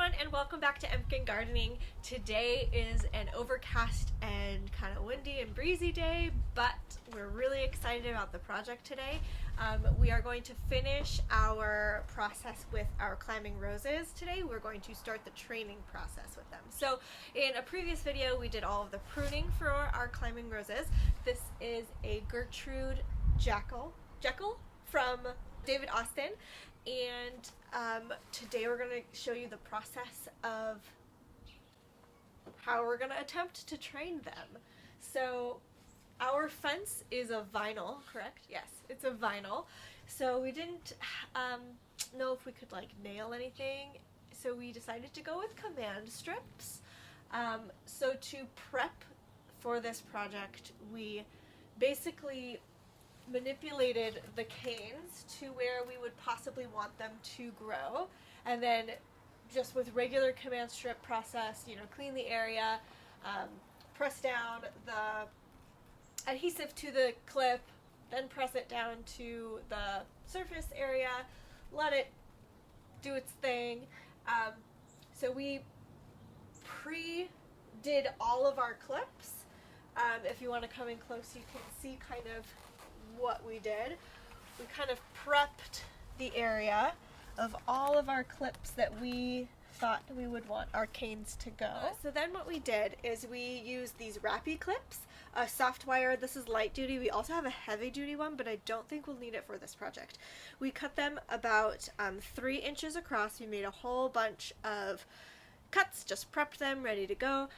everyone, and welcome back to Empkin Gardening. Today is an overcast and kind of windy and breezy day, but we're really excited about the project today. We are going to finish our process with our climbing roses today. We're going to start the training process with them. So in a previous video, we did all of the pruning for our climbing roses. This is a Gertrude Jekyll from David Austin. And today we're going to show you the process of how we're going to attempt to train them. So our fence is a vinyl, correct? Yes, it's a vinyl. So we didn't know if we could like nail anything, so we decided to go with command strips. So to prep for this project, we basically manipulated the canes to where we would possibly want them to grow, and then just with regular command strip process, you know, clean the area, press down the adhesive to the clip, then press it down to the surface area, let it do its thing. So we pre-did all of our clips. If you want to come in close, you can see kind of what we did. We kind of prepped the area of all of our clips that we thought we would want our canes to go. So then what we did is we used these RapiClips, a soft wire. This is light duty. We also have a heavy duty one, but I don't think we'll need it for this project. We cut them about 3 inches across. We made a whole bunch of cuts, just prepped them, ready to go.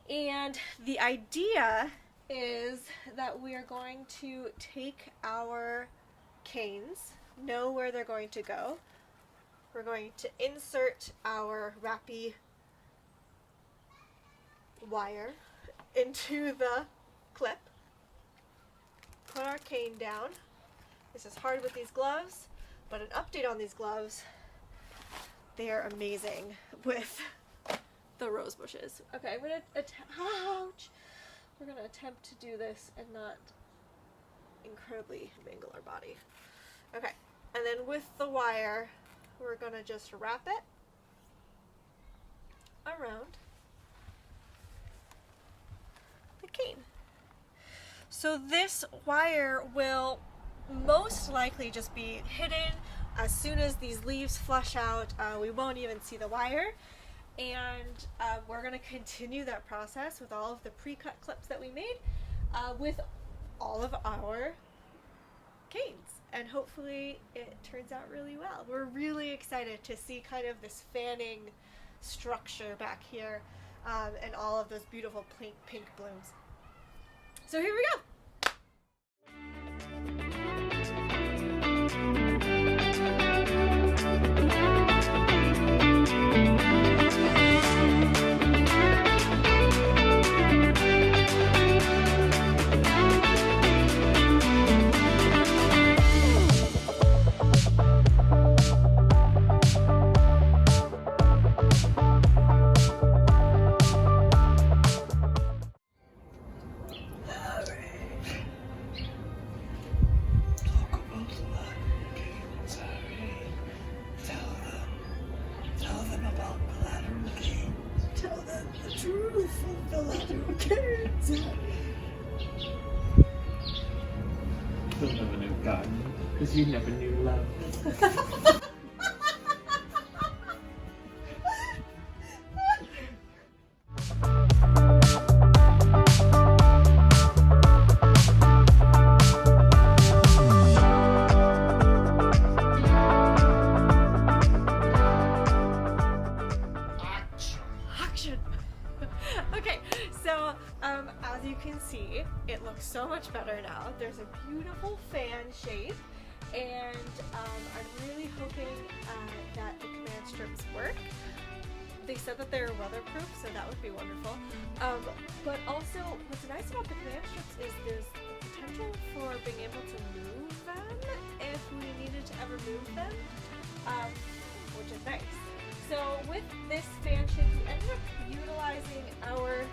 And the idea is that we are going to take our canes, know where they're going to go. We're going to insert our Rapi wire into the clip, put our cane down. This is hard with these gloves, but an update on these gloves, they are amazing with the rose bushes. Okay, I'm gonna ouch! We're going to attempt to do this and not incredibly mangle our body. Okay, and then with the wire, we're going to just wrap it around the cane. So this wire will most likely just be hidden as soon as these leaves flush out. We won't even see the wire. And we're going to continue that process with all of the pre-cut clips that we made with all of our canes, and hopefully it turns out really well. We're really excited to see kind of this fanning structure back here and all of those beautiful pink blooms. So here we go. You'll never know gardening, because you never knew love. Okay, so as you can see, it looks so much better now. There's a beautiful fan shape, and I'm really hoping that the command strips work. They said that they're weatherproof, so that would be wonderful. But also, what's nice about the command strips is there's the potential for being able to move them if we needed to ever move them, which is nice. So with this fan shape, we ended up utilizing our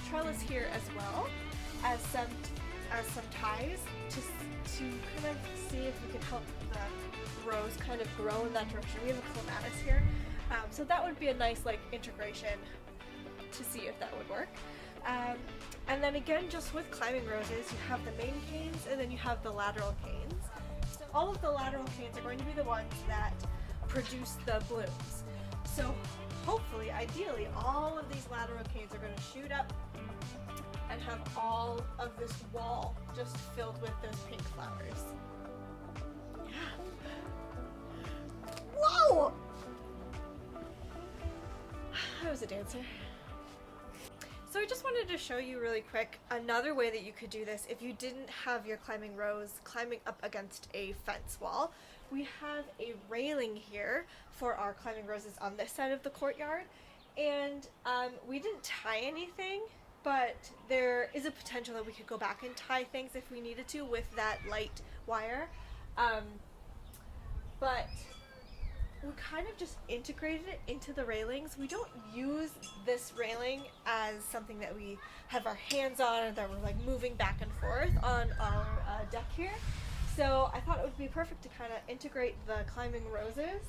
trellis here as well as some ties to kind of see if we could help the rose kind of grow in that direction. We have a clematis here, So that would be a nice like integration to see if that would work. And then again, just with climbing roses, you have the main canes and then you have the lateral canes. So all of the lateral canes are going to be the ones that produce the blooms. So hopefully, ideally, all of these lateral canes are going to shoot up and have all of this wall just filled with those pink flowers. Yeah. Whoa! I was a dancer. So I just wanted to show you really quick another way that you could do this if you didn't have your climbing rose climbing up against a fence wall. We have a railing here for our climbing roses on this side of the courtyard, and we didn't tie anything, but there is a potential that we could go back and tie things if we needed to with that light wire. But we kind of just integrated it into the railings. We don't use this railing as something that we have our hands on or that we're like moving back and forth on our deck here. So I thought it would be perfect to kind of integrate the climbing roses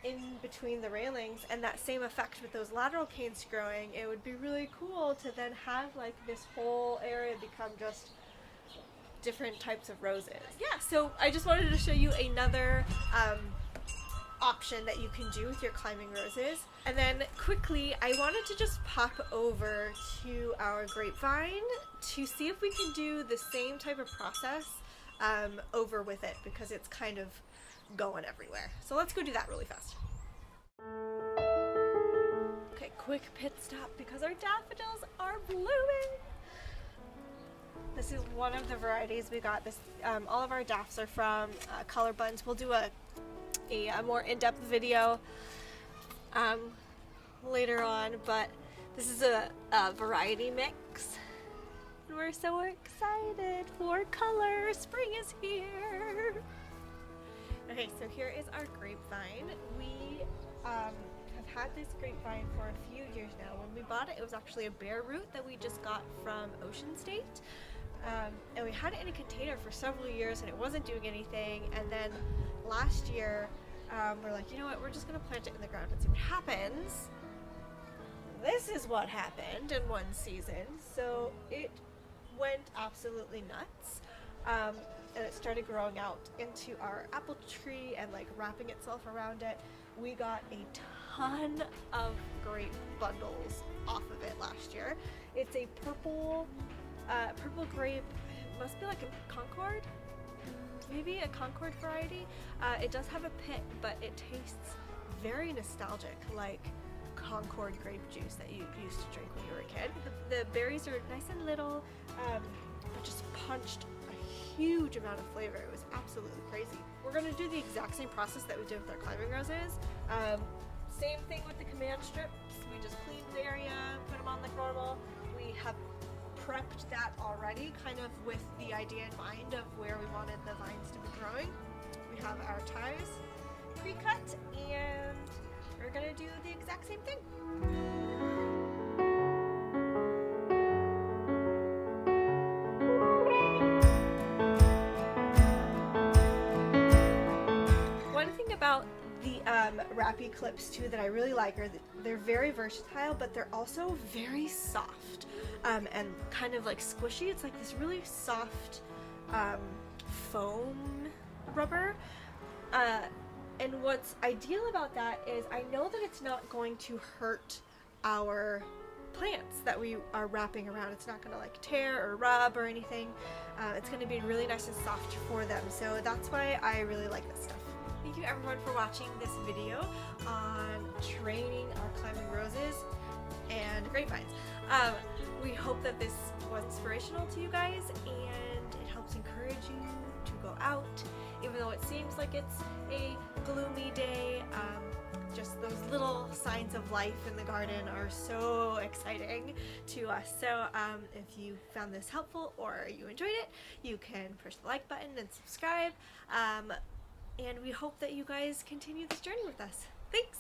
in between the railings, and that same effect with those lateral canes growing. It would be really cool to then have like this whole area become just different types of roses. Yeah, so I just wanted to show you another option that you can do with your climbing roses. And then quickly, I wanted to just pop over to our grapevine to see if we can do the same type of process over with it, because it's kind of going everywhere. So let's go do that really fast. Okay, quick pit stop because our daffodils are blooming. This is one of the varieties we got. This all of our daffs are from Color Buns. We'll do a more in-depth video later on, but this is a variety mix. And we're so excited for color. Spring is here. Okay, so here is our grapevine. We have had this grapevine for a few years now. When we bought it, it was actually a bare root that we just got from Ocean State. And we had it in a container for several years and it wasn't doing anything. And then last year, we're like, you know what, we're just gonna plant it in the ground and see what happens. This is what happened in one season. So it went absolutely nuts. And it started growing out into our apple tree and like wrapping itself around it. We got a ton of grape bundles off of it last year. It's a purple grape. It must be like a Concord, maybe a Concord variety. It does have a pit, but it tastes very nostalgic, like Concord grape juice that you used to drink when you were a kid. The berries are nice and little, but just punched a huge amount of flavor. It was absolutely crazy. We're gonna do the exact same process that we did with our climbing roses. Same thing with the command strips. We just cleaned the area, put them on like normal. We have prepped that already, kind of with the idea in mind of where we wanted the vines to be growing. We have our ties pre-cut, and we're gonna do the exact same thing. One thing about the RapiClips too that I really like are they're very versatile, but they're also very soft and kind of like squishy. It's like this really soft foam rubber. And what's ideal about that is I know that it's not going to hurt our plants that we are wrapping around. It's not going to like tear or rub or anything. It's going to be really nice and soft for them. So that's why I really like this stuff. Thank you everyone for watching this video on training our climbing roses and grapevines. We hope that this was inspirational to you guys and it helps encourage you to go out, even though it seems like it's a gloomy day. Just those little signs of life in the garden are so exciting to us. So if you found this helpful or you enjoyed it, you can push the like button and subscribe. And we hope that you guys continue this journey with us. Thanks!